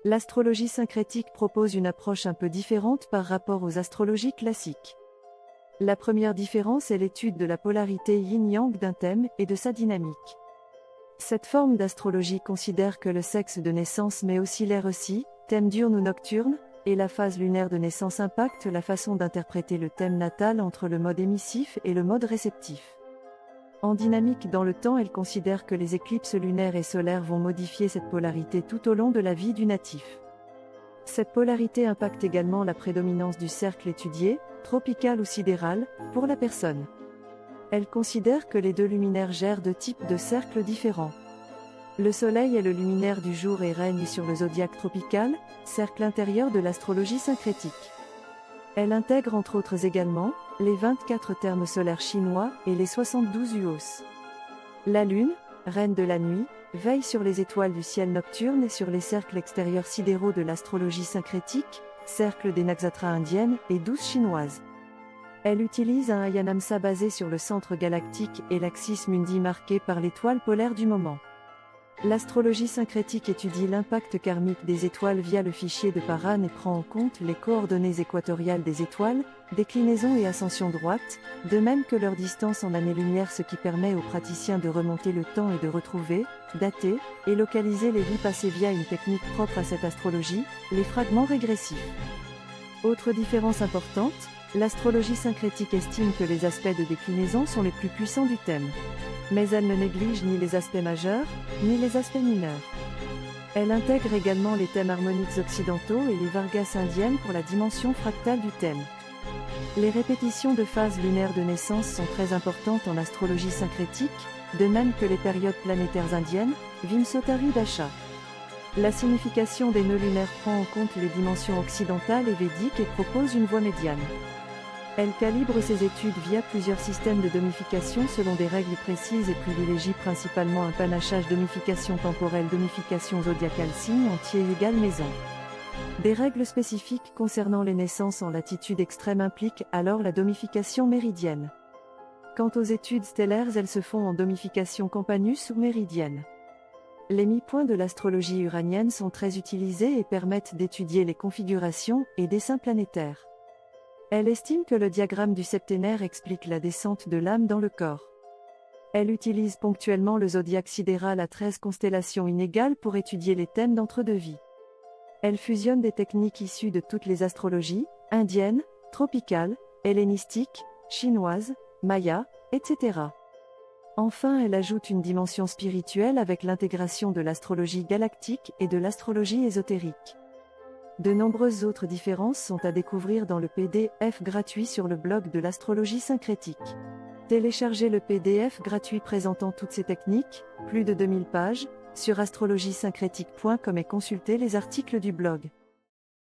L'astrologie syncrétique propose une approche un peu différente par rapport aux astrologies classiques. La première différence est l'étude de la polarité yin-yang d'un thème et de sa dynamique. Cette forme d'astrologie considère que le sexe de naissance mais aussi l'ère aussi, thème diurne ou nocturne, et la phase lunaire de naissance impactent la façon d'interpréter le thème natal entre le mode émissif et le mode réceptif. En dynamique dans le temps, elle considère que les éclipses lunaires et solaires vont modifier cette polarité tout au long de la vie du natif. Cette polarité impacte également la prédominance du cercle étudié, tropical ou sidéral, pour la personne. Elle considère que les deux luminaires gèrent deux types de cercles différents. Le Soleil est le luminaire du jour et règne sur le zodiaque tropical, cercle intérieur de l'astrologie syncrétique. Elle intègre entre autres également les 24 termes solaires chinois et les 72 Uos. La Lune, reine de la nuit, veille sur les étoiles du ciel nocturne et sur les cercles extérieurs sidéraux de l'astrologie syncrétique, cercle des nakshatras indiennes et 12 chinoises. Elle utilise un Ayanamsa basé sur le centre galactique et l'axis mundi marqué par l'étoile polaire du moment. L'astrologie syncrétique étudie l'impact karmique des étoiles via le fichier de Paran et prend en compte les coordonnées équatoriales des étoiles, déclinaison et ascension droite, de même que leur distance en années-lumière, ce qui permet aux praticiens de remonter le temps et de retrouver, dater, et localiser les vies passées via une technique propre à cette astrologie, les fragments régressifs. Autre différence importante, l'astrologie syncrétique estime que les aspects de déclinaison sont les plus puissants du thème. Mais elle ne néglige ni les aspects majeurs, ni les aspects mineurs. Elle intègre également les thèmes harmoniques occidentaux et les vargas indiennes pour la dimension fractale du thème. Les répétitions de phases lunaires de naissance sont très importantes en astrologie syncrétique, de même que les périodes planétaires indiennes, Vimsotari Dasha. La signification des nœuds lunaires prend en compte les dimensions occidentales et védiques et propose une voie médiane. Elle calibre ses études via plusieurs systèmes de domification selon des règles précises et privilégie principalement un panachage domification temporelle, domification zodiacale, signe entier égale maison. Des règles spécifiques concernant les naissances en latitude extrême impliquent alors la domification méridienne. Quant aux études stellaires, elles se font en domification campanus ou méridienne. Les mi-points de l'astrologie uranienne sont très utilisés et permettent d'étudier les configurations et dessins planétaires. Elle estime que le diagramme du septénaire explique la descente de l'âme dans le corps. Elle utilise ponctuellement le zodiaque sidéral à 13 constellations inégales pour étudier les thèmes d'entre-deux-vies. Elle fusionne des techniques issues de toutes les astrologies, indiennes, tropicales, hellénistiques, chinoises, mayas, etc. Enfin, elle ajoute une dimension spirituelle avec l'intégration de l'astrologie galactique et de l'astrologie ésotérique. De nombreuses autres différences sont à découvrir dans le PDF gratuit sur le blog de l'astrologie syncrétique. Téléchargez le PDF gratuit présentant toutes ces techniques, plus de 2000 pages, sur astrologiesyncrétique.com et consultez les articles du blog.